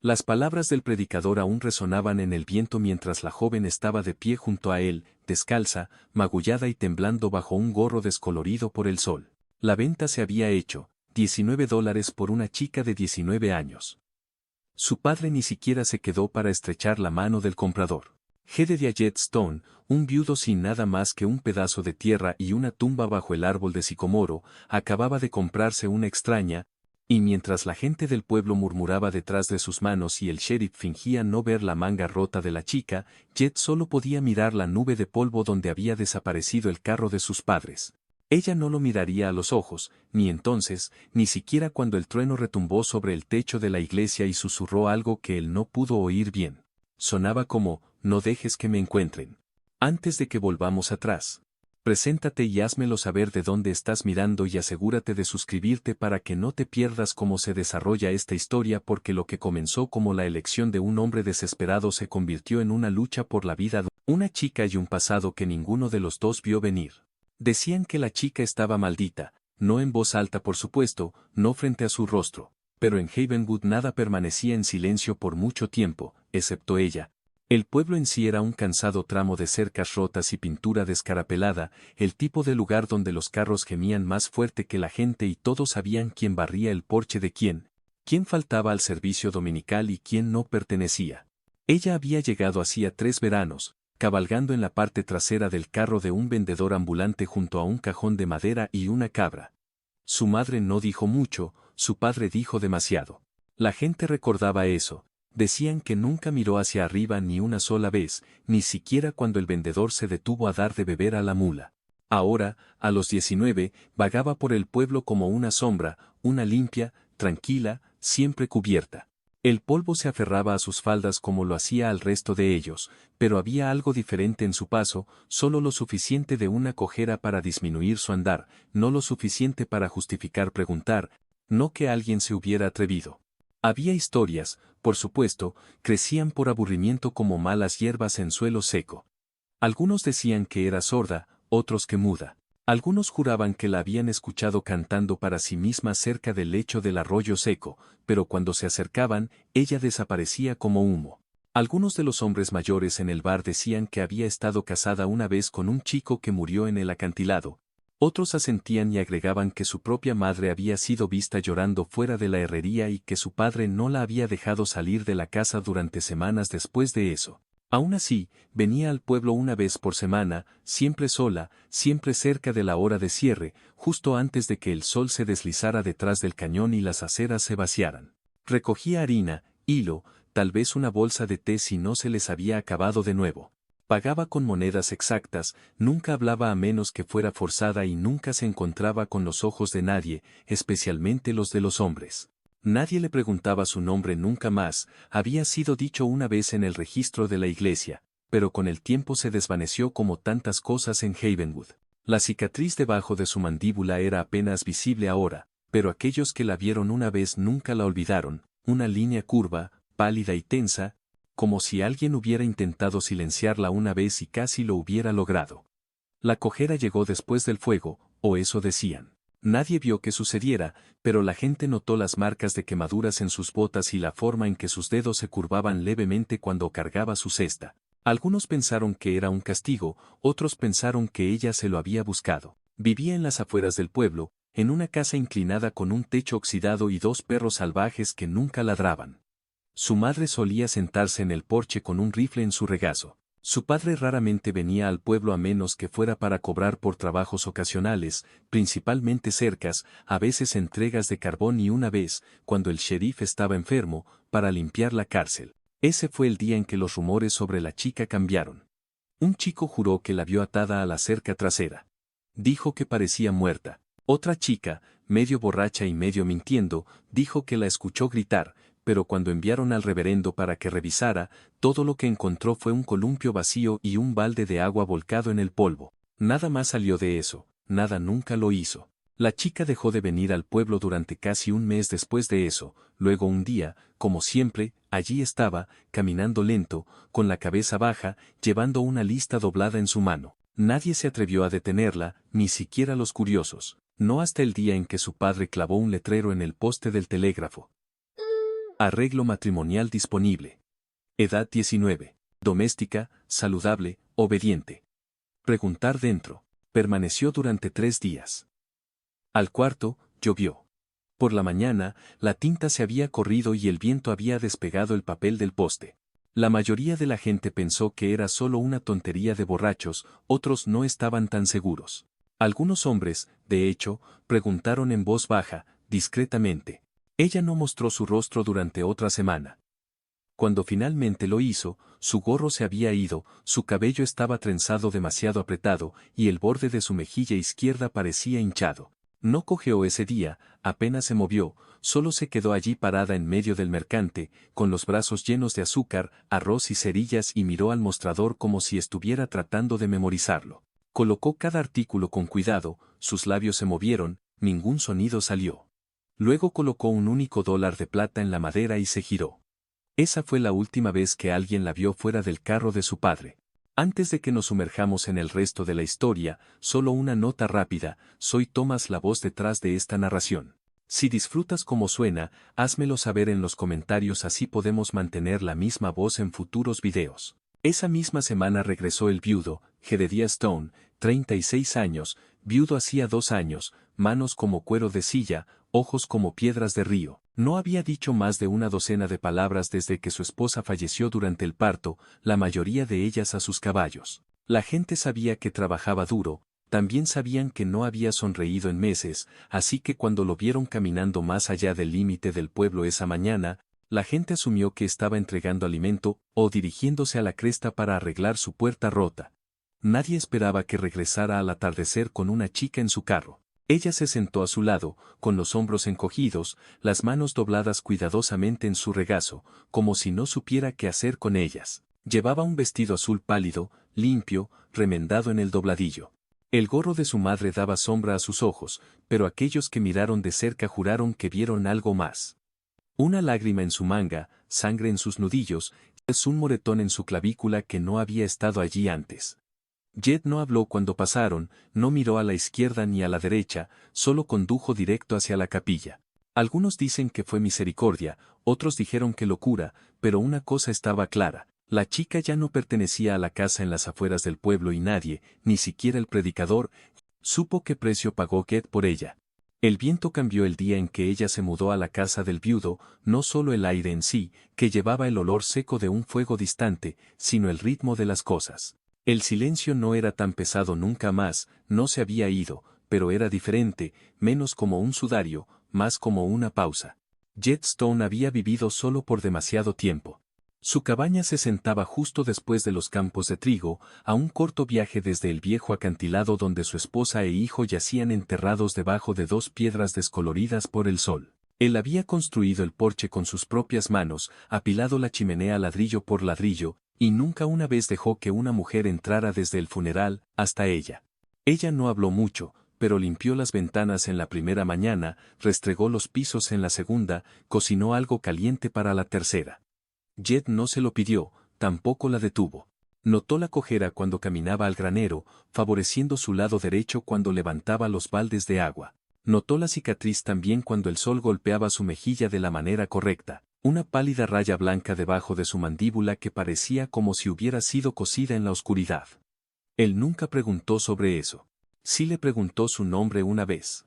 Las palabras del predicador aún resonaban en el viento mientras la joven estaba de pie junto a él, descalza, magullada y temblando bajo un gorro descolorido por el sol. La venta se había hecho, $19 por una chica de 19 años. Su padre ni siquiera se quedó para estrechar la mano del comprador. Jedediah Stone, un viudo sin nada más que un pedazo de tierra y una tumba bajo el árbol de sicomoro, acababa de comprarse una extraña, y mientras la gente del pueblo murmuraba detrás de sus manos y el sheriff fingía no ver la manga rota de la chica, Jet solo podía mirar la nube de polvo donde había desaparecido el carro de sus padres. Ella no lo miraría a los ojos, ni entonces, ni siquiera cuando el trueno retumbó sobre el techo de la iglesia y susurró algo que él no pudo oír bien. Sonaba como, no dejes que me encuentren. Antes de que volvamos atrás. Preséntate y házmelo saber de dónde estás mirando y asegúrate de suscribirte para que no te pierdas cómo se desarrolla esta historia porque lo que comenzó como la elección de un hombre desesperado se convirtió en una lucha por la vida de una chica y un pasado que ninguno de los dos vio venir. Decían que la chica estaba maldita, no en voz alta por supuesto, no frente a su rostro, pero en Havenwood nada permanecía en silencio por mucho tiempo, excepto ella. El pueblo en sí era un cansado tramo de cercas rotas y pintura descarapelada, el tipo de lugar donde los carros gemían más fuerte que la gente y todos sabían quién barría el porche de quién faltaba al servicio dominical y quién no pertenecía. Ella había llegado hacía 3 veranos, cabalgando en la parte trasera del carro de un vendedor ambulante junto a un cajón de madera y una cabra. Su madre no dijo mucho, su padre dijo demasiado. La gente recordaba eso. Decían que nunca miró hacia arriba ni una sola vez, ni siquiera cuando el vendedor se detuvo a dar de beber a la mula. Ahora, a los 19, vagaba por el pueblo como una sombra, una limpia, tranquila, siempre cubierta. El polvo se aferraba a sus faldas como lo hacía al resto de ellos, pero había algo diferente en su paso, solo lo suficiente de una cojera para disminuir su andar, no lo suficiente para justificar preguntar, no que alguien se hubiera atrevido. Había historias, por supuesto, crecían por aburrimiento como malas hierbas en suelo seco. Algunos decían que era sorda, otros que muda. Algunos juraban que la habían escuchado cantando para sí misma cerca del lecho del arroyo seco, pero cuando se acercaban, ella desaparecía como humo. Algunos de los hombres mayores en el bar decían que había estado casada una vez con un chico que murió en el acantilado. Otros asentían y agregaban que su propia madre había sido vista llorando fuera de la herrería y que su padre no la había dejado salir de la casa durante semanas después de eso. Aún así, venía al pueblo una vez por semana, siempre sola, siempre cerca de la hora de cierre, justo antes de que el sol se deslizara detrás del cañón y las aceras se vaciaran. Recogía harina, hilo, tal vez una bolsa de té si no se les había acabado de nuevo. Pagaba con monedas exactas, nunca hablaba a menos que fuera forzada y nunca se encontraba con los ojos de nadie, especialmente los de los hombres. Nadie le preguntaba su nombre nunca más, había sido dicho una vez en el registro de la iglesia, pero con el tiempo se desvaneció como tantas cosas en Havenwood. La cicatriz debajo de su mandíbula era apenas visible ahora, pero aquellos que la vieron una vez nunca la olvidaron, una línea curva, pálida y tensa, como si alguien hubiera intentado silenciarla una vez y casi lo hubiera logrado. La cojera llegó después del fuego, o eso decían. Nadie vio que sucediera, pero la gente notó las marcas de quemaduras en sus botas y la forma en que sus dedos se curvaban levemente cuando cargaba su cesta. Algunos pensaron que era un castigo, otros pensaron que ella se lo había buscado. Vivía en las afueras del pueblo, en una casa inclinada con un techo oxidado y 2 perros salvajes que nunca ladraban. Su madre solía sentarse en el porche con un rifle en su regazo. Su padre raramente venía al pueblo a menos que fuera para cobrar por trabajos ocasionales, principalmente cercas, a veces entregas de carbón y una vez, cuando el sheriff estaba enfermo, para limpiar la cárcel. Ese fue el día en que los rumores sobre la chica cambiaron. Un chico juró que la vio atada a la cerca trasera. Dijo que parecía muerta. Otra chica, medio borracha y medio mintiendo, dijo que la escuchó gritar, pero cuando enviaron al reverendo para que revisara, todo lo que encontró fue un columpio vacío y un balde de agua volcado en el polvo. Nada más salió de eso, nada nunca lo hizo. La chica dejó de venir al pueblo durante casi un mes después de eso, luego un día, como siempre, allí estaba, caminando lento, con la cabeza baja, llevando una lista doblada en su mano. Nadie se atrevió a detenerla, ni siquiera los curiosos, no hasta el día en que su padre clavó un letrero en el poste del telégrafo. Arreglo matrimonial disponible. Edad 19. Doméstica, saludable, obediente. Preguntar dentro. Permaneció durante 3 días. Al cuarto, llovió. Por la mañana, la tinta se había corrido y el viento había despegado el papel del poste. La mayoría de la gente pensó que era solo una tontería de borrachos, otros no estaban tan seguros. Algunos hombres, de hecho, preguntaron en voz baja, discretamente. Ella no mostró su rostro durante otra semana. Cuando finalmente lo hizo, su gorro se había ido, su cabello estaba trenzado demasiado apretado, y el borde de su mejilla izquierda parecía hinchado. No cojeó ese día, apenas se movió, solo se quedó allí parada en medio del mercante, con los brazos llenos de azúcar, arroz y cerillas y miró al mostrador como si estuviera tratando de memorizarlo. Colocó cada artículo con cuidado, sus labios se movieron, ningún sonido salió. Luego colocó un único dólar de plata en la madera y se giró. Esa fue la última vez que alguien la vio fuera del carro de su padre. Antes de que nos sumerjamos en el resto de la historia, solo una nota rápida, soy Thomas, la voz detrás de esta narración. Si disfrutas como suena, házmelo saber en los comentarios, así podemos mantener la misma voz en futuros videos. Esa misma semana regresó el viudo, Jedediah Stone, 36 años, viudo hacía 2 años, manos como cuero de silla, ojos como piedras de río. No había dicho más de una docena de palabras desde que su esposa falleció durante el parto, la mayoría de ellas a sus caballos. La gente sabía que trabajaba duro, también sabían que no había sonreído en meses, así que cuando lo vieron caminando más allá del límite del pueblo esa mañana, la gente asumió que estaba entregando alimento o dirigiéndose a la cresta para arreglar su puerta rota. Nadie esperaba que regresara al atardecer con una chica en su carro. Ella se sentó a su lado, con los hombros encogidos, las manos dobladas cuidadosamente en su regazo, como si no supiera qué hacer con ellas. Llevaba un vestido azul pálido, limpio, remendado en el dobladillo. El gorro de su madre daba sombra a sus ojos, pero aquellos que miraron de cerca juraron que vieron algo más. Una lágrima en su manga, sangre en sus nudillos, es un moretón en su clavícula que no había estado allí antes. Jed no habló cuando pasaron, no miró a la izquierda ni a la derecha, solo condujo directo hacia la capilla. Algunos dicen que fue misericordia, otros dijeron que locura, pero una cosa estaba clara, la chica ya no pertenecía a la casa en las afueras del pueblo y nadie, ni siquiera el predicador, supo qué precio pagó Jed por ella. El viento cambió el día en que ella se mudó a la casa del viudo, no solo el aire en sí, que llevaba el olor seco de un fuego distante, sino el ritmo de las cosas. El silencio no era tan pesado nunca más, no se había ido, pero era diferente, menos como un sudario, más como una pausa. Jed Stone había vivido solo por demasiado tiempo. Su cabaña se sentaba justo después de los campos de trigo, a un corto viaje desde el viejo acantilado donde su esposa e hijo yacían enterrados debajo de 2 piedras descoloridas por el sol. Él había construido el porche con sus propias manos, apilado la chimenea ladrillo por ladrillo, y nunca una vez dejó que una mujer entrara desde el funeral hasta ella. Ella no habló mucho, pero limpió las ventanas en la primera mañana, restregó los pisos en la segunda, cocinó algo caliente para la tercera. Jed no se lo pidió, tampoco la detuvo. Notó la cojera cuando caminaba al granero, favoreciendo su lado derecho cuando levantaba los baldes de agua. Notó la cicatriz también cuando el sol golpeaba su mejilla de la manera correcta, una pálida raya blanca debajo de su mandíbula que parecía como si hubiera sido cosida en la oscuridad. Él nunca preguntó sobre eso. Sí le preguntó su nombre una vez.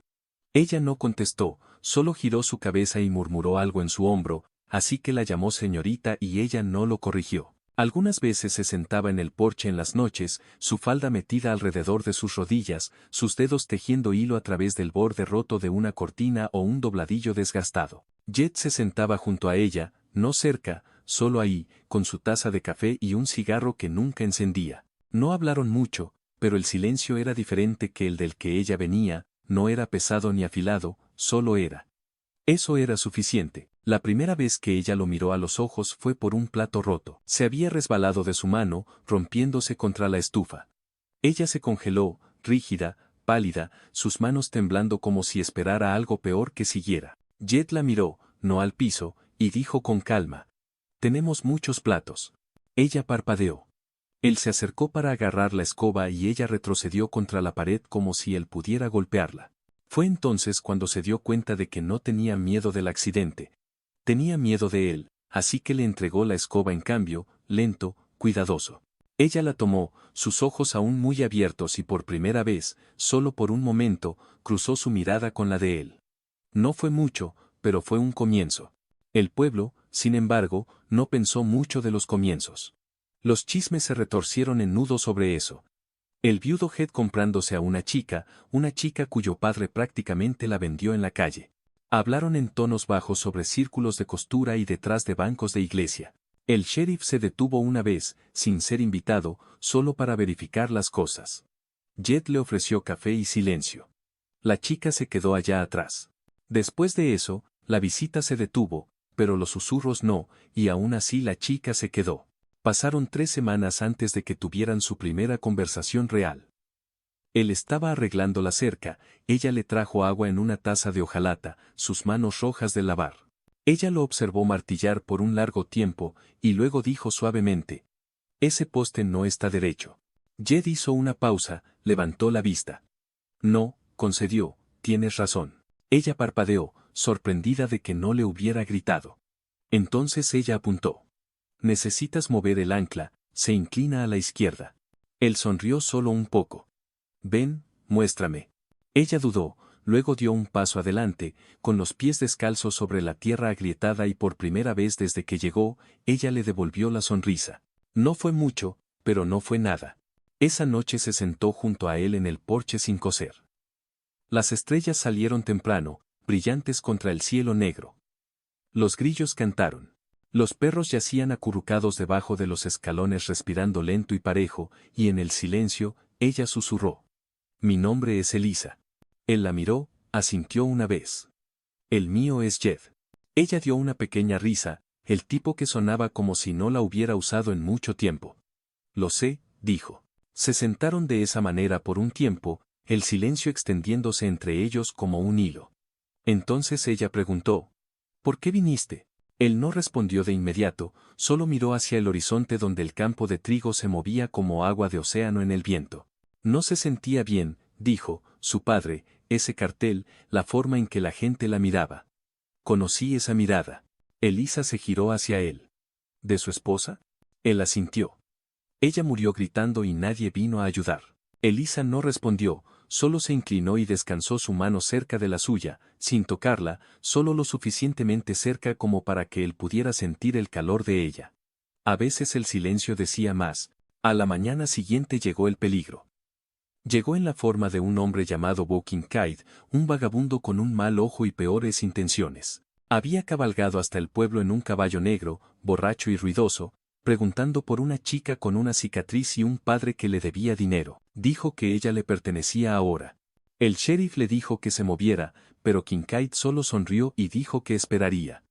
Ella no contestó, solo giró su cabeza y murmuró algo en su hombro, así que la llamó señorita y ella no lo corrigió. Algunas veces se sentaba en el porche en las noches, su falda metida alrededor de sus rodillas, sus dedos tejiendo hilo a través del borde roto de una cortina o un dobladillo desgastado. Jed se sentaba junto a ella, no cerca, solo ahí, con su taza de café y un cigarro que nunca encendía. No hablaron mucho, pero el silencio era diferente que el del que ella venía, no era pesado ni afilado, solo era. Eso era suficiente. La primera vez que ella lo miró a los ojos fue por un plato roto. Se había resbalado de su mano, rompiéndose contra la estufa. Ella se congeló, rígida, pálida, sus manos temblando como si esperara algo peor que siguiera. Jed la miró, no al piso, y dijo con calma: «Tenemos muchos platos». Ella parpadeó. Él se acercó para agarrar la escoba y ella retrocedió contra la pared como si él pudiera golpearla. Fue entonces cuando se dio cuenta de que no tenía miedo del accidente. Tenía miedo de él, así que le entregó la escoba en cambio, lento, cuidadoso. Ella la tomó, sus ojos aún muy abiertos y por primera vez, solo por un momento, cruzó su mirada con la de él. No fue mucho, pero fue un comienzo. El pueblo, sin embargo, no pensó mucho de los comienzos. Los chismes se retorcieron en nudo sobre eso. El viudo Head comprándose a una chica cuyo padre prácticamente la vendió en la calle. Hablaron en tonos bajos sobre círculos de costura y detrás de bancos de iglesia. El sheriff se detuvo una vez, sin ser invitado, solo para verificar las cosas. Jed le ofreció café y silencio. La chica se quedó allá atrás. Después de eso, la visita se detuvo, pero los susurros no, y aún así la chica se quedó. Pasaron 3 semanas antes de que tuvieran su primera conversación real. Él estaba arreglando la cerca, ella le trajo agua en una taza de hojalata, sus manos rojas de lavar. Ella lo observó martillar por un largo tiempo, y luego dijo suavemente: «Ese poste no está derecho». Jed hizo una pausa, levantó la vista. «No», concedió, «tienes razón». Ella parpadeó, sorprendida de que no le hubiera gritado. Entonces ella apuntó. «Necesitas mover el ancla», se inclina a la izquierda. Él sonrió solo un poco. «Ven, muéstrame». Ella dudó, luego dio un paso adelante, con los pies descalzos sobre la tierra agrietada y por primera vez desde que llegó, ella le devolvió la sonrisa. No fue mucho, pero no fue nada. Esa noche se sentó junto a él en el porche sin coser. Las estrellas salieron temprano, brillantes contra el cielo negro. Los grillos cantaron. Los perros yacían acurrucados debajo de los escalones respirando lento y parejo, y en el silencio, ella susurró: «Mi nombre es Elisa». Él la miró, asintió una vez. «El mío es Jed». Ella dio una pequeña risa, el tipo que sonaba como si no la hubiera usado en mucho tiempo. «Lo sé», dijo. Se sentaron de esa manera por un tiempo, el silencio extendiéndose entre ellos como un hilo. Entonces ella preguntó: «¿Por qué viniste?». Él no respondió de inmediato, solo miró hacia el horizonte donde el campo de trigo se movía como agua de océano en el viento. «No se sentía bien», dijo, «su padre, ese cartel, la forma en que la gente la miraba». Conocí esa mirada. Elisa se giró hacia él. «¿De su esposa?». Él asintió. «Ella murió gritando y nadie vino a ayudar». Elisa no respondió, solo se inclinó y descansó su mano cerca de la suya, sin tocarla, solo lo suficientemente cerca como para que él pudiera sentir el calor de ella. A veces el silencio decía más. A la mañana siguiente llegó el peligro. Llegó en la forma de un hombre llamado Bo Kincaid, un vagabundo con un mal ojo y peores intenciones. Había cabalgado hasta el pueblo en un caballo negro, borracho y ruidoso, preguntando por una chica con una cicatriz y un padre que le debía dinero. Dijo que ella le pertenecía ahora. El sheriff le dijo que se moviera, pero Kincaid solo sonrió y dijo que esperaría.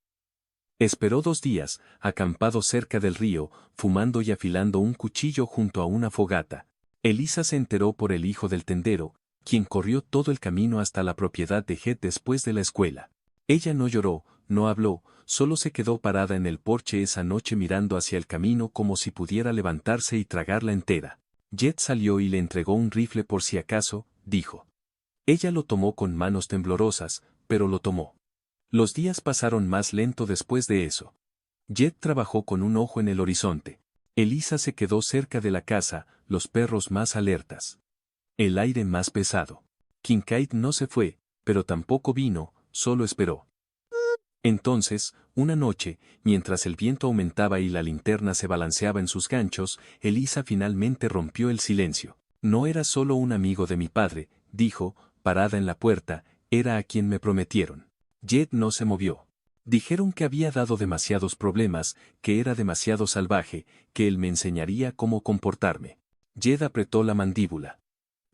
Esperó 2 días, acampado cerca del río, fumando y afilando un cuchillo junto a una fogata. Elisa se enteró por el hijo del tendero, quien corrió todo el camino hasta la propiedad de Head después de la escuela. Ella no lloró, no habló, solo se quedó parada en el porche esa noche mirando hacia el camino como si pudiera levantarse y tragarla entera. Jed salió y le entregó un rifle por si acaso, dijo. Ella lo tomó con manos temblorosas, pero lo tomó. Los días pasaron más lento después de eso. Jed trabajó con un ojo en el horizonte. Elisa se quedó cerca de la casa, los perros más alertas. El aire más pesado. Kincaid no se fue, pero tampoco vino, solo esperó. Entonces, una noche, mientras el viento aumentaba y la linterna se balanceaba en sus ganchos, Elisa finalmente rompió el silencio. No era solo un amigo de mi padre, dijo, parada en la puerta, era a quien me prometieron. Jed no se movió. Dijeron que había dado demasiados problemas, que era demasiado salvaje, que él me enseñaría cómo comportarme. Jed apretó la mandíbula.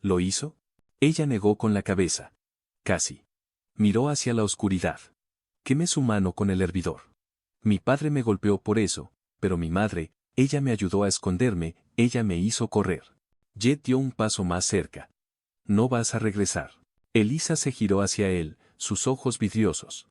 ¿Lo hizo? Ella negó con la cabeza. Casi. Miró hacia la oscuridad. Quemé su mano con el hervidor. Mi padre me golpeó por eso, pero mi madre, ella me ayudó a esconderme, ella me hizo correr. Jed dio un paso más cerca. No vas a regresar. Elisa se giró hacia él, sus ojos vidriosos.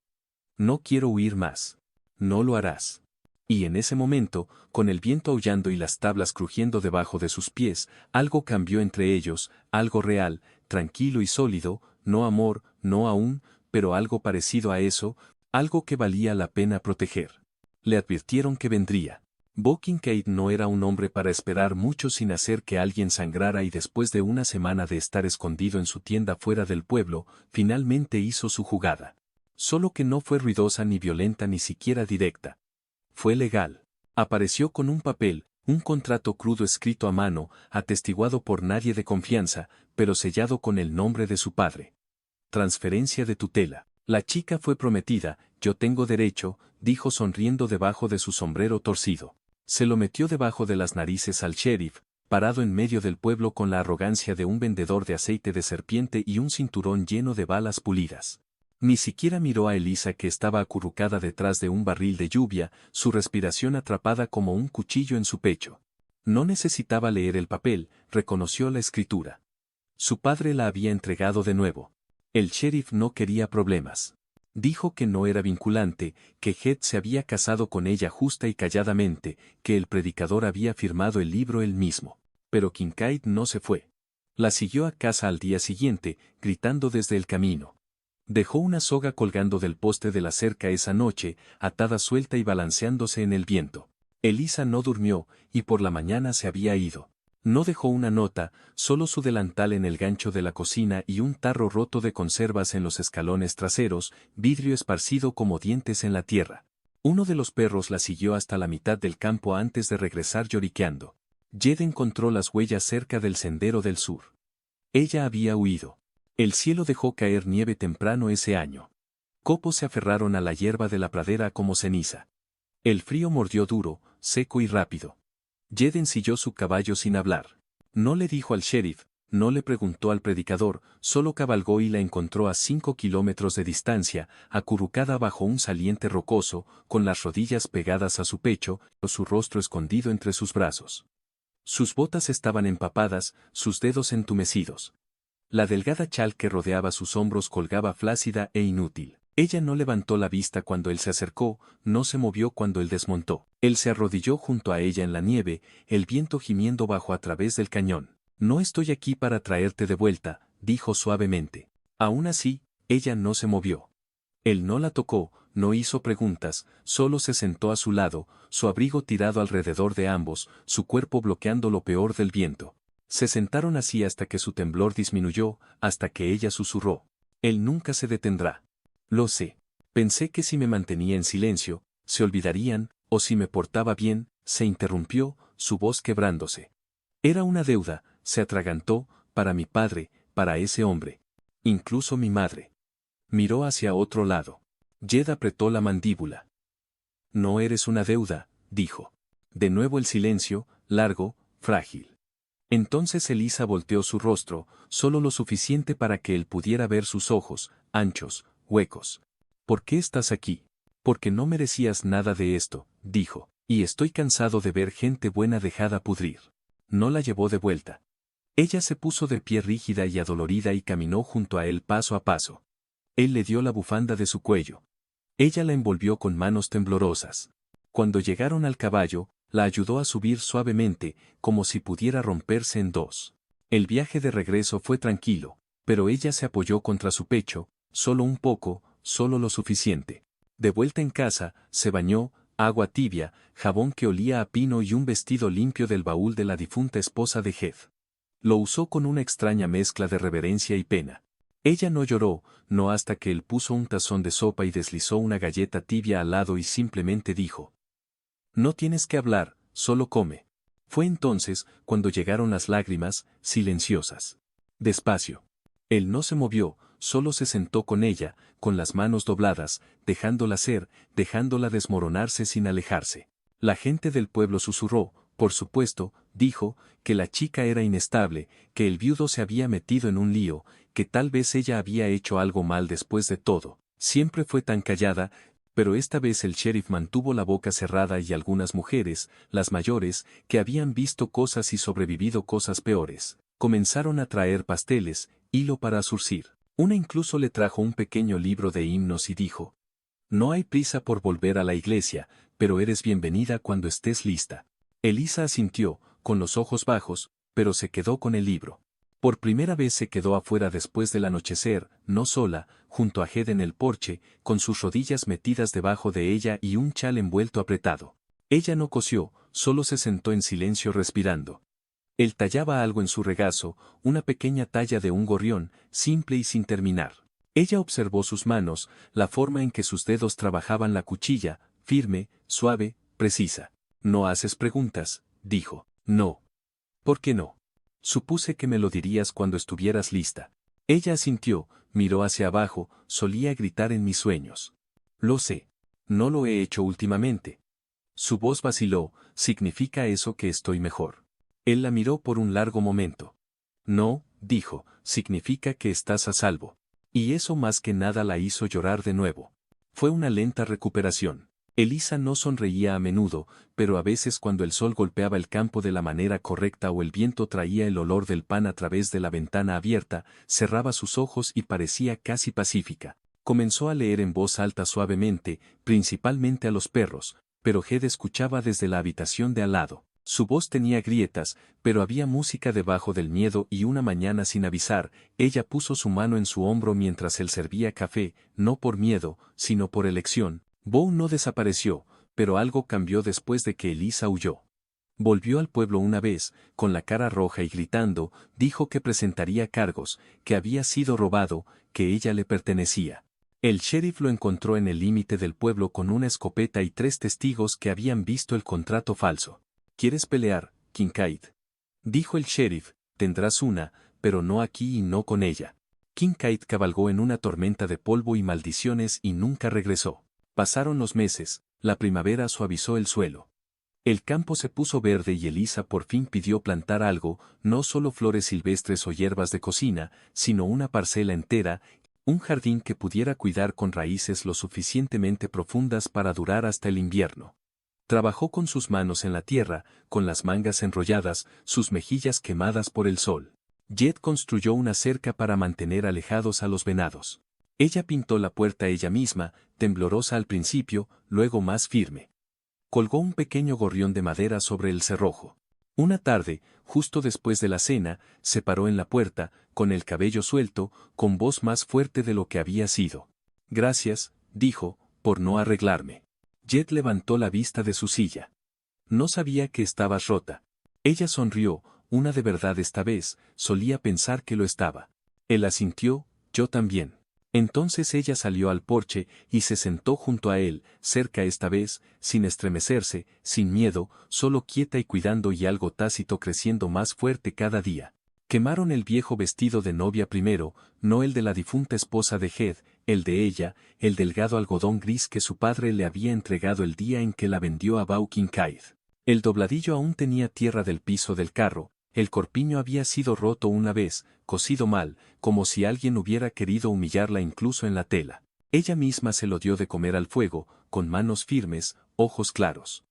No quiero huir más. No lo harás. Y en ese momento, con el viento aullando y las tablas crujiendo debajo de sus pies, algo cambió entre ellos, algo real, tranquilo y sólido, no amor, no aún, pero algo parecido a eso, Algo que valía la pena proteger. Le advirtieron que vendría. Bo Kincaid no era un hombre para esperar mucho sin hacer que alguien sangrara, y después de una semana de estar escondido en su tienda fuera del pueblo, finalmente hizo su jugada. Solo que no fue ruidosa ni violenta ni siquiera directa. Fue legal. Apareció con un papel, un contrato crudo escrito a mano, atestiguado por nadie de confianza, pero sellado con el nombre de su padre. Transferencia de tutela. La chica fue prometida, yo tengo derecho, dijo sonriendo debajo de su sombrero torcido. Se lo metió debajo de las narices al sheriff, parado en medio del pueblo con la arrogancia de un vendedor de aceite de serpiente y un cinturón lleno de balas pulidas. Ni siquiera miró a Elisa, que estaba acurrucada detrás de un barril de lluvia, su respiración atrapada como un cuchillo en su pecho. No necesitaba leer el papel, reconoció la escritura. Su padre la había entregado de nuevo. El sheriff no quería problemas. Dijo que no era vinculante, que Heath se había casado con ella justa y calladamente, que el predicador había firmado el libro él mismo. Pero Kincaid no se fue. La siguió a casa al día siguiente, gritando desde el camino. Dejó una soga colgando del poste de la cerca esa noche, atada suelta y balanceándose en el viento. Elisa no durmió, y por la mañana se había ido. No dejó una nota, solo su delantal en el gancho de la cocina y un tarro roto de conservas en los escalones traseros, vidrio esparcido como dientes en la tierra. Uno de los perros la siguió hasta la mitad del campo antes de regresar lloriqueando. Jed encontró las huellas cerca del sendero del sur. Ella había huido. El cielo dejó caer nieve temprano ese año. Copos se aferraron a la hierba de la pradera como ceniza. El frío mordió duro, seco y rápido. Jed ensilló su caballo sin hablar. No le dijo al sheriff, no le preguntó al predicador, solo cabalgó y la encontró a 5 kilómetros de distancia, acurrucada bajo un saliente rocoso, con las rodillas pegadas a su pecho, su rostro escondido entre sus brazos. Sus botas estaban empapadas, sus dedos entumecidos. La delgada chal que rodeaba sus hombros colgaba flácida e inútil. Ella no levantó la vista cuando él se acercó, no se movió cuando él desmontó. Él se arrodilló junto a ella en la nieve, el viento gimiendo bajo a través del cañón. No estoy aquí para traerte de vuelta, dijo suavemente. Aún así, ella no se movió. Él no la tocó, no hizo preguntas, solo se sentó a su lado, su abrigo tirado alrededor de ambos, su cuerpo bloqueando lo peor del viento. Se sentaron así hasta que su temblor disminuyó, hasta que ella susurró. Él nunca se detendrá. Lo sé. Pensé que si me mantenía en silencio, se olvidarían, o si me portaba bien, se interrumpió, su voz quebrándose. Era una deuda, se atragantó, para mi padre, para ese hombre. Incluso mi madre. Miró hacia otro lado. Jed apretó la mandíbula. No eres una deuda, dijo. De nuevo el silencio, largo, frágil. Entonces Elisa volteó su rostro, solo lo suficiente para que él pudiera ver sus ojos, anchos, huecos. ¿Por qué estás aquí? Porque no merecías nada de esto, dijo, y estoy cansado de ver gente buena dejada pudrir. No la llevó de vuelta. Ella se puso de pie rígida y adolorida y caminó junto a él paso a paso. Él le dio la bufanda de su cuello. Ella la envolvió con manos temblorosas. Cuando llegaron al caballo, la ayudó a subir suavemente, como si pudiera romperse en dos. El viaje de regreso fue tranquilo, pero ella se apoyó contra su pecho, solo un poco, solo lo suficiente. De vuelta en casa, se bañó, agua tibia, jabón que olía a pino y un vestido limpio del baúl de la difunta esposa de Heath. Lo usó con una extraña mezcla de reverencia y pena. Ella no lloró, no hasta que él puso un tazón de sopa y deslizó una galleta tibia al lado y simplemente dijo: no tienes que hablar, solo come. Fue entonces cuando llegaron las lágrimas, silenciosas. Despacio. Él no se movió, solo se sentó con ella, con las manos dobladas, dejándola ser, dejándola desmoronarse sin alejarse. La gente del pueblo susurró, por supuesto, dijo, que la chica era inestable, que el viudo se había metido en un lío, que tal vez ella había hecho algo mal después de todo. Siempre fue tan callada, pero esta vez el sheriff mantuvo la boca cerrada y algunas mujeres, las mayores, que habían visto cosas y sobrevivido cosas peores, comenzaron a traer pasteles, hilo para zurcir. Una incluso le trajo un pequeño libro de himnos y dijo: no hay prisa por volver a la iglesia, pero eres bienvenida cuando estés lista. Elisa asintió, con los ojos bajos, pero se quedó con el libro. Por primera vez se quedó afuera después del anochecer, no sola, junto a Jed en el porche, con sus rodillas metidas debajo de ella y un chal envuelto apretado. Ella no cosió, solo se sentó en silencio respirando. Él tallaba algo en su regazo, una pequeña talla de un gorrión, simple y sin terminar. Ella observó sus manos, la forma en que sus dedos trabajaban la cuchilla, firme, suave, precisa. «¿No haces preguntas?», dijo. «No». «¿Por qué no? Supuse que me lo dirías cuando estuvieras lista». Ella asintió, miró hacia abajo, solía gritar en mis sueños. «Lo sé. No lo he hecho últimamente». Su voz vaciló, «¿Significa eso que estoy mejor?». Él la miró por un largo momento. «No», dijo, «significa que estás a salvo». Y eso más que nada la hizo llorar de nuevo. Fue una lenta recuperación. Elisa no sonreía a menudo, pero a veces cuando el sol golpeaba el campo de la manera correcta o el viento traía el olor del pan a través de la ventana abierta, cerraba sus ojos y parecía casi pacífica. Comenzó a leer en voz alta suavemente, principalmente a los perros, pero Jed escuchaba desde la habitación de al lado. Su voz tenía grietas, pero había música debajo del miedo y una mañana sin avisar, ella puso su mano en su hombro mientras él servía café, no por miedo, sino por elección. Bo no desapareció, pero algo cambió después de que Elisa huyó. Volvió al pueblo una vez, con la cara roja y gritando, dijo que presentaría cargos, que había sido robado, que ella le pertenecía. El sheriff lo encontró en el límite del pueblo con una escopeta y 3 testigos que habían visto el contrato falso. «¿Quieres pelear, Kincaid?», dijo el sheriff. «Tendrás una, pero no aquí y no con ella». Kincaid cabalgó en una tormenta de polvo y maldiciones y nunca regresó. Pasaron los meses, la primavera suavizó el suelo. El campo se puso verde y Elisa por fin pidió plantar algo, no solo flores silvestres o hierbas de cocina, sino una parcela entera, un jardín que pudiera cuidar con raíces lo suficientemente profundas para durar hasta el invierno. Trabajó con sus manos en la tierra, con las mangas enrolladas, sus mejillas quemadas por el sol. Jed construyó una cerca para mantener alejados a los venados. Ella pintó la puerta ella misma, temblorosa al principio, luego más firme. Colgó un pequeño gorrión de madera sobre el cerrojo. Una tarde, justo después de la cena, se paró en la puerta, con el cabello suelto, con voz más fuerte de lo que había sido. «Gracias», dijo, «por no arreglarme». Jed levantó la vista de su silla. «No sabía que estabas rota». Ella sonrió, una de verdad esta vez, solía pensar que lo estaba. Él asintió, «Yo también». Entonces ella salió al porche y se sentó junto a él, cerca esta vez, sin estremecerse, sin miedo, solo quieta y cuidando y algo tácito creciendo más fuerte cada día. Quemaron el viejo vestido de novia primero, no el de la difunta esposa de Jed, el de ella, el delgado algodón gris que su padre le había entregado el día en que la vendió a Beau Kincaid. El dobladillo aún tenía tierra del piso del carro, el corpiño había sido roto una vez, cosido mal, como si alguien hubiera querido humillarla incluso en la tela. Ella misma se lo dio de comer al fuego, con manos firmes, ojos claros.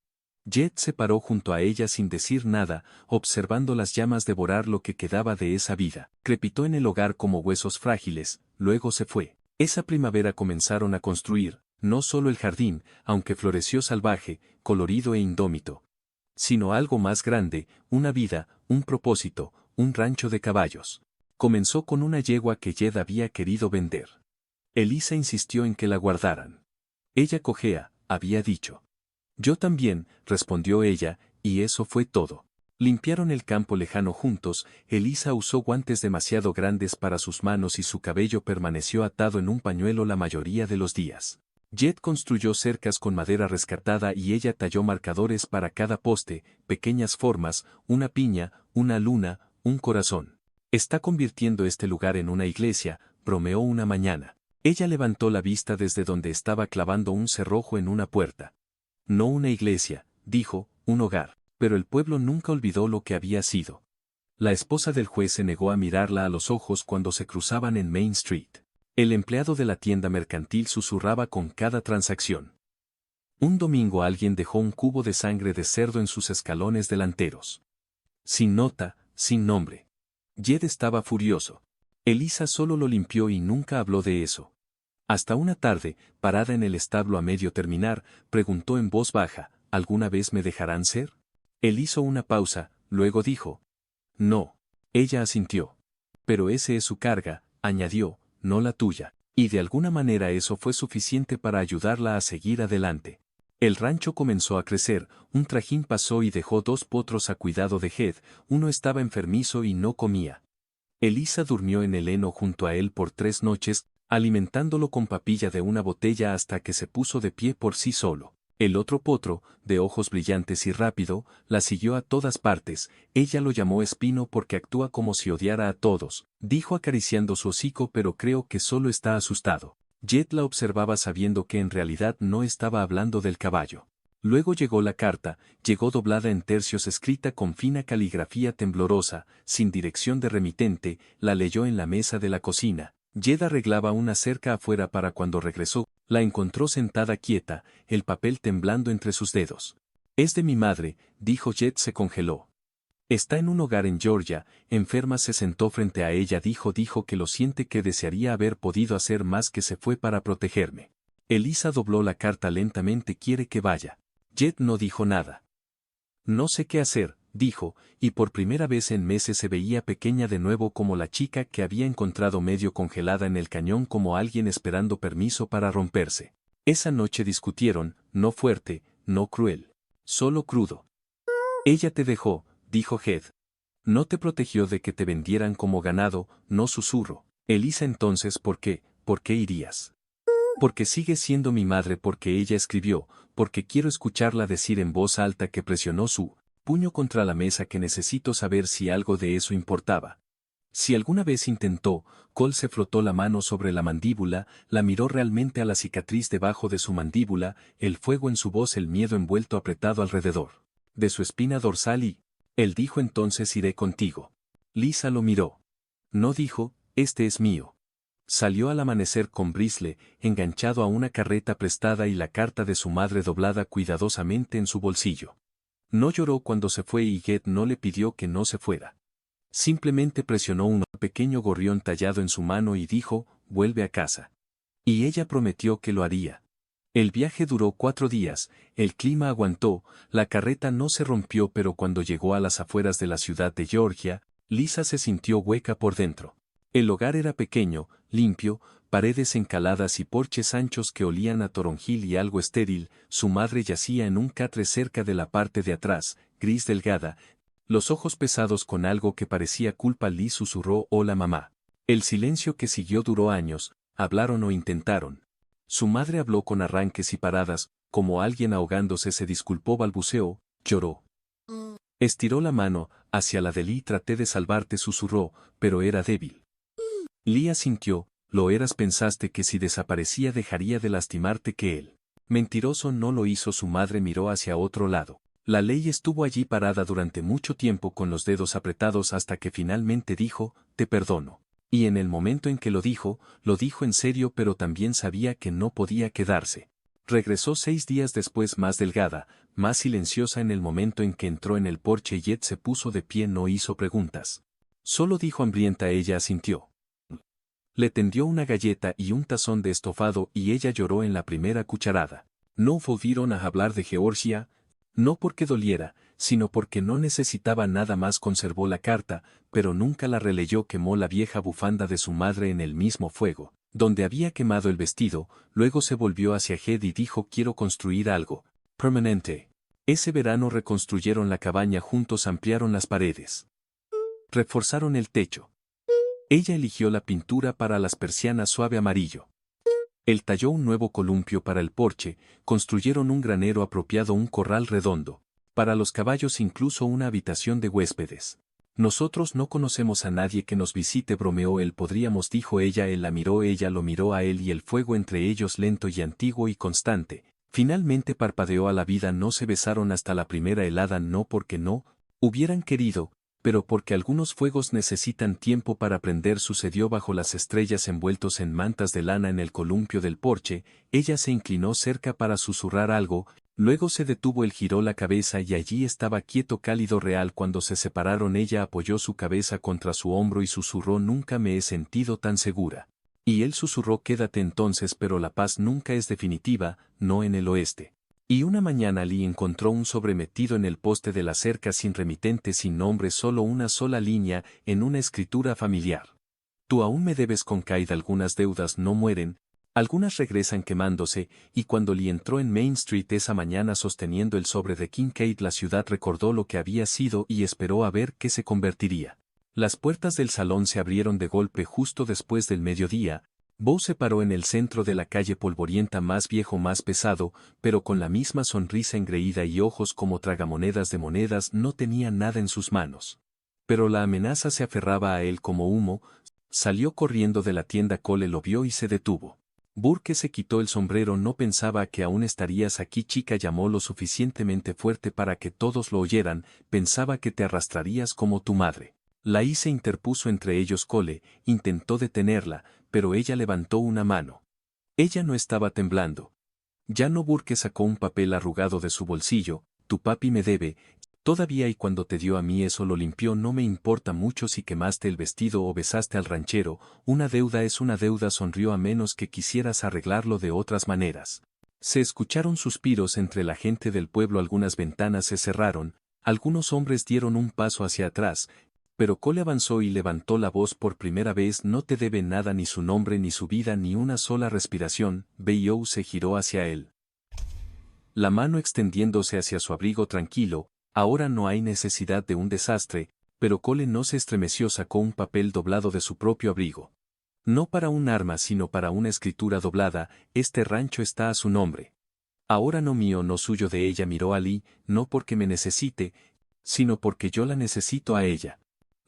Jed se paró junto a ella sin decir nada, observando las llamas devorar lo que quedaba de esa vida. Crepitó en el hogar como huesos frágiles, luego se fue. Esa primavera comenzaron a construir, no solo el jardín, aunque floreció salvaje, colorido e indómito, sino algo más grande, una vida, un propósito, un rancho de caballos. Comenzó con una yegua que Jed había querido vender. Elisa insistió en que la guardaran. Ella cojea, había dicho. «Yo también», respondió ella, y eso fue todo. Limpiaron el campo lejano juntos, Elisa usó guantes demasiado grandes para sus manos y su cabello permaneció atado en un pañuelo la mayoría de los días. Jed construyó cercas con madera rescatada y ella talló marcadores para cada poste, pequeñas formas, una piña, una luna, un corazón. «Está convirtiendo este lugar en una iglesia», bromeó una mañana. Ella levantó la vista desde donde estaba clavando un cerrojo en una puerta. «No una iglesia», dijo, «un hogar». Pero el pueblo nunca olvidó lo que había sido. La esposa del juez se negó a mirarla a los ojos cuando se cruzaban en Main Street. El empleado de la tienda mercantil susurraba con cada transacción. Un domingo alguien dejó un cubo de sangre de cerdo en sus escalones delanteros. Sin nota, sin nombre. Jed estaba furioso. Elisa solo lo limpió y nunca habló de eso. Hasta una tarde, parada en el establo a medio terminar, preguntó en voz baja, «¿Alguna vez me dejarán ser?». Él hizo una pausa, luego dijo. «No». Ella asintió. Pero ese es su carga, añadió, no la tuya. Y de alguna manera eso fue suficiente para ayudarla a seguir adelante. El rancho comenzó a crecer, un trajín pasó y dejó 2 potros a cuidado de Heath, uno estaba enfermizo y no comía. Elisa durmió en el heno junto a él por 3 noches, alimentándolo con papilla de una botella hasta que se puso de pie por sí solo. El otro potro, de ojos brillantes y rápido, la siguió a todas partes. Ella lo llamó Espino porque actúa como si odiara a todos, dijo acariciando su hocico, pero creo que solo está asustado. Jet la observaba sabiendo que en realidad no estaba hablando del caballo. Luego llegó la carta, llegó doblada en tercios escrita con fina caligrafía temblorosa, sin dirección de remitente, la leyó en la mesa de la cocina. Jed arreglaba una cerca afuera para cuando regresó, la encontró sentada quieta, el papel temblando entre sus dedos. Es de mi madre, dijo Jed. Se congeló. Está en un hogar en Georgia, enferma. Se sentó frente a ella, dijo que lo siente, que desearía haber podido hacer más, que se fue para protegerme. Elisa dobló la carta lentamente. Quiere que vaya. Jed no dijo nada. No sé qué hacer, dijo, y por primera vez en meses se veía pequeña de nuevo, como la chica que había encontrado medio congelada en el cañón, como alguien esperando permiso para romperse. Esa noche discutieron, no fuerte, no cruel, solo crudo. Ella te dejó, dijo Heath. No te protegió de que te vendieran como ganado, no susurro. Elisa, entonces, ¿por qué irías? Porque sigue siendo mi madre, porque ella escribió, porque quiero escucharla decir en voz alta, que presionó su puño contra la mesa, que necesito saber si algo de eso importaba. Si alguna vez intentó, Cole se frotó la mano sobre la mandíbula, la miró realmente a la cicatriz debajo de su mandíbula, el fuego en su voz, el miedo envuelto apretado alrededor de su espina dorsal, y él dijo entonces: iré contigo. Lisa lo miró. No dijo, este es mío. Salió al amanecer con Brisle, enganchado a una carreta prestada, y la carta de su madre doblada cuidadosamente en su bolsillo. No lloró cuando se fue, y Jet no le pidió que no se fuera. Simplemente presionó un pequeño gorrión tallado en su mano y dijo: vuelve a casa. Y ella prometió que lo haría. El viaje duró 4 días, el clima aguantó, la carreta no se rompió, pero cuando llegó a las afueras de la ciudad de Georgia, Lisa se sintió hueca por dentro. El hogar era pequeño, limpio, paredes encaladas y porches anchos que olían a toronjil y algo estéril. Su madre yacía en un catre cerca de la parte de atrás, gris delgada, los ojos pesados con algo que parecía culpa. Lee susurró: hola mamá. El silencio que siguió duró años. Hablaron o intentaron. Su madre habló con arranques y paradas, como alguien ahogándose. Se disculpó, balbuceó, lloró. Estiró la mano hacia la de Lee. Traté de salvarte, susurró, pero era débil. Lee asintió. Lo eras. Pensaste que si desaparecía dejaría de lastimarte, que él. Mentiroso. No lo hizo. Su madre miró hacia otro lado. La ley estuvo allí parada durante mucho tiempo con los dedos apretados, hasta que finalmente dijo: te perdono. Y en el momento en que lo dijo en serio, pero también sabía que no podía quedarse. Regresó 6 días después, más delgada, más silenciosa. En el momento en que entró en el porche, Jet se puso de pie. No hizo preguntas. Solo dijo hambrienta. Ella asintió. Le tendió una galleta y un tazón de estofado, y ella lloró en la primera cucharada. No volvieron a hablar de Georgia, no porque doliera, sino porque no necesitaba nada más. Conservó la carta, pero nunca la releyó. Quemó la vieja bufanda de su madre en el mismo fuego donde había quemado el vestido. Luego se volvió hacia Heath y dijo: quiero construir algo permanente. Ese verano reconstruyeron la cabaña juntos, ampliaron las paredes, reforzaron el techo. Ella eligió la pintura para las persianas suave amarillo. Él talló un nuevo columpio para el porche, construyeron un granero apropiado, un corral redondo para los caballos, incluso una habitación de huéspedes. Nosotros no conocemos a nadie que nos visite, bromeó él. Podríamos, dijo ella. Él la miró, ella lo miró a él, y el fuego entre ellos, lento y antiguo y constante, finalmente parpadeó a la vida. No se besaron hasta la primera helada, no porque no hubieran querido, pero porque algunos fuegos necesitan tiempo para prender. Sucedió bajo las estrellas, envueltos en mantas de lana en el columpio del porche. Ella se inclinó cerca para susurrar algo, luego se detuvo. Él giró la cabeza y allí estaba, quieto, cálido, real. Cuando se separaron, ella apoyó su cabeza contra su hombro y susurró: nunca me he sentido tan segura. Y él susurró: quédate entonces, pero la paz nunca es definitiva, no en el oeste. Y una mañana Lee encontró un sobre metido en el poste de la cerca, sin remitente, sin nombre, solo una sola línea, en una escritura familiar. Tú aún me debes con Kate, algunas deudas no mueren, algunas regresan quemándose, y cuando Lee entró en Main Street esa mañana sosteniendo el sobre de Kincaid, la ciudad recordó lo que había sido y esperó a ver qué se convertiría. Las puertas del salón se abrieron de golpe justo después del mediodía. Bo se paró en el centro de la calle polvorienta, más viejo, más pesado, pero con la misma sonrisa engreída y ojos como tragamonedas de monedas. No tenía nada en sus manos. Pero la amenaza se aferraba a él como humo. Salió corriendo de la tienda. Cole lo vio y se detuvo. Burke se quitó el sombrero. No pensaba que aún estarías aquí, chica. Llamó lo suficientemente fuerte para que todos lo oyeran. Pensaba que te arrastrarías como tu madre. Lai se interpuso entre ellos. Cole intentó detenerla, pero ella levantó una mano. Ella no estaba temblando. Ya no. Burke sacó un papel arrugado de su bolsillo. Tu papi me debe todavía, y cuando te dio a mí eso lo limpió. No me importa mucho si quemaste el vestido o besaste al ranchero, una deuda es una deuda. Sonrió. A menos que quisieras arreglarlo de otras maneras. Se escucharon suspiros entre la gente del pueblo. Algunas ventanas se cerraron, algunos hombres dieron un paso hacia atrás, pero Cole avanzó y levantó la voz por primera vez. No te debe nada, ni su nombre, ni su vida, ni una sola respiración. B.O. se giró hacia él, la mano extendiéndose hacia su abrigo. Tranquilo, ahora no hay necesidad de un desastre, pero Cole no se estremeció. Sacó un papel doblado de su propio abrigo. No para un arma, sino para una escritura doblada. Este rancho está a su nombre. Ahora no mío, no suyo. De ella. Miró a Lee, no porque me necesite, sino porque yo la necesito a ella.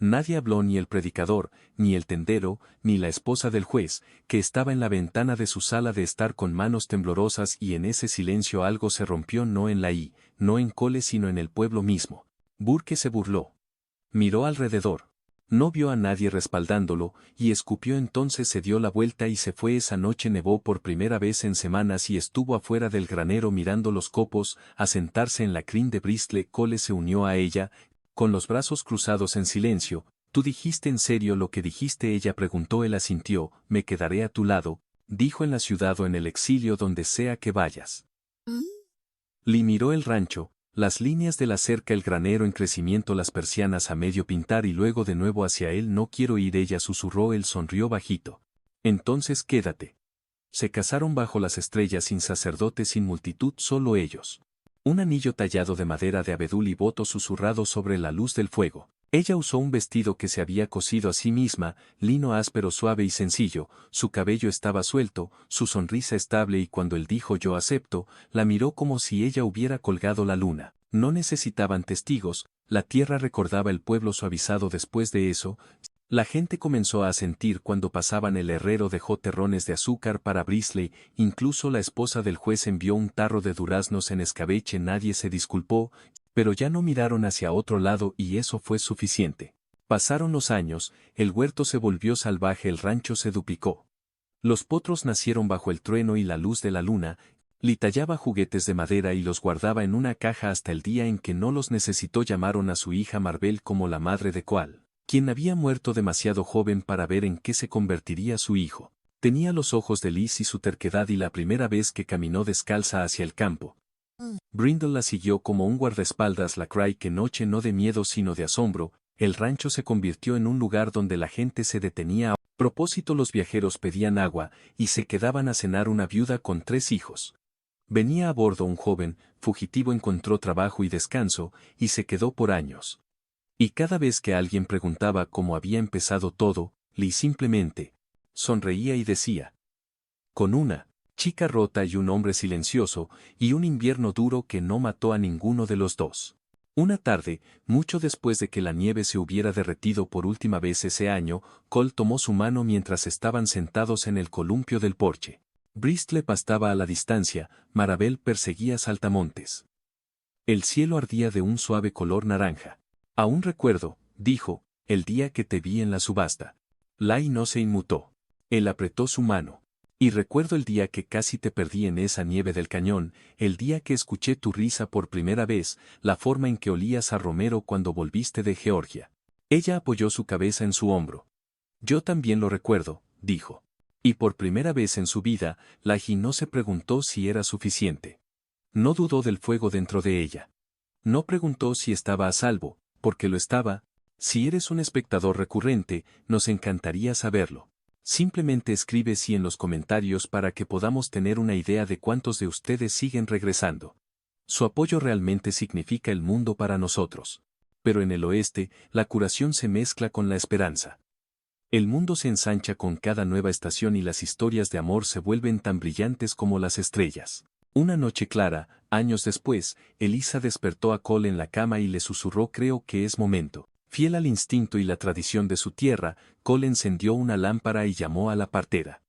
Nadie habló, ni el predicador, ni el tendero, ni la esposa del juez, que estaba en la ventana de su sala de estar con manos temblorosas, y en ese silencio algo se rompió. No en Lai, no en Cole, sino en el pueblo mismo. Burke se burló. Miró alrededor. No vio a nadie respaldándolo, y escupió. Entonces se dio la vuelta y se fue. Esa noche nevó por primera vez en semanas y estuvo afuera del granero mirando los copos, a sentarse en la crin de Bristol. Cole se unió a ella, con los brazos cruzados en silencio. ¿Tú dijiste en serio lo que dijiste? Ella preguntó. Él asintió. Me quedaré a tu lado, dijo, en la ciudad o en el exilio, donde sea que vayas. Lee miró el rancho, las líneas de la cerca, el granero en crecimiento, las persianas a medio pintar, y luego de nuevo hacia él. No quiero ir. Ella susurró. Él sonrió bajito. Entonces quédate. Se casaron bajo las estrellas, sin sacerdote, sin multitud, solo ellos. Un anillo tallado de madera de abedul y voto susurrado sobre la luz del fuego. Ella usó un vestido que se había cosido a sí misma, lino áspero, suave y sencillo. Su cabello estaba suelto, su sonrisa estable, y cuando él dijo yo acepto, la miró como si ella hubiera colgado la luna. No necesitaban testigos, la tierra recordaba el pueblo suavizado después de eso. La gente comenzó a asentir cuando pasaban. El herrero dejó terrones de azúcar para Brisley, incluso la esposa del juez envió un tarro de duraznos en escabeche. Nadie se disculpó, pero ya no miraron hacia otro lado, y eso fue suficiente. Pasaron los años, el huerto se volvió salvaje, el rancho se duplicó. Los potros nacieron bajo el trueno y la luz de la luna. Lee tallaba juguetes de madera y los guardaba en una caja hasta el día en que no los necesitó. Llamaron a su hija Marvel como la madre de Cole, quien había muerto demasiado joven para ver en qué se convertiría su hijo. Tenía los ojos de Liz y su terquedad, y la primera vez que caminó descalza hacia el campo, Brindle la siguió como un guardaespaldas. La Cry que noche, no de miedo sino de asombro. El rancho se convirtió en un lugar donde la gente se detenía a propósito. Los viajeros pedían agua, y se quedaban a cenar. Una viuda con 3 hijos venía a bordo. Un joven fugitivo encontró trabajo y descanso, y se quedó por años. Y cada vez que alguien preguntaba cómo había empezado todo, Lee simplemente sonreía y decía: con una chica rota y un hombre silencioso, y un invierno duro que no mató a ninguno de los dos. Una tarde, mucho después de que la nieve se hubiera derretido por última vez ese año, Cole tomó su mano mientras estaban sentados en el columpio del porche. Bristol pastaba a la distancia, Marabel perseguía saltamontes. El cielo ardía de un suave color naranja. Aún recuerdo, dijo, el día que te vi en la subasta. Lai no se inmutó. Él apretó su mano. Y recuerdo el día que casi te perdí en esa nieve del cañón, el día que escuché tu risa por primera vez, la forma en que olías a romero cuando volviste de Georgia. Ella apoyó su cabeza en su hombro. Yo también lo recuerdo, dijo. Y por primera vez en su vida, Lai no se preguntó si era suficiente. No dudó del fuego dentro de ella. No preguntó si estaba a salvo, porque lo estaba. Si eres un espectador recurrente, nos encantaría saberlo. Simplemente escribe sí en los comentarios para que podamos tener una idea de cuántos de ustedes siguen regresando. Su apoyo realmente significa el mundo para nosotros. Pero en el oeste, la curación se mezcla con la esperanza. El mundo se ensancha con cada nueva estación y las historias de amor se vuelven tan brillantes como las estrellas. Una noche clara, años después, Elisa despertó a Cole en la cama y le susurró: creo que es momento. Fiel al instinto y la tradición de su tierra, Cole encendió una lámpara y llamó a la partera.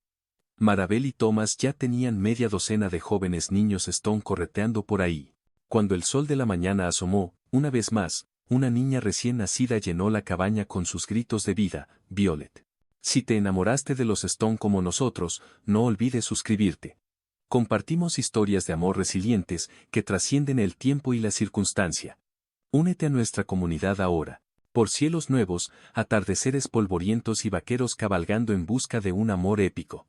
Marabel y Thomas ya tenían media docena de jóvenes niños Stone correteando por ahí. Cuando el sol de la mañana asomó, una vez más, una niña recién nacida llenó la cabaña con sus gritos de vida: Violet. Si te enamoraste de los Stone como nosotros, no olvides suscribirte. Compartimos historias de amor resilientes que trascienden el tiempo y la circunstancia. Únete a nuestra comunidad ahora. Por cielos nuevos, atardeceres polvorientos y vaqueros cabalgando en busca de un amor épico.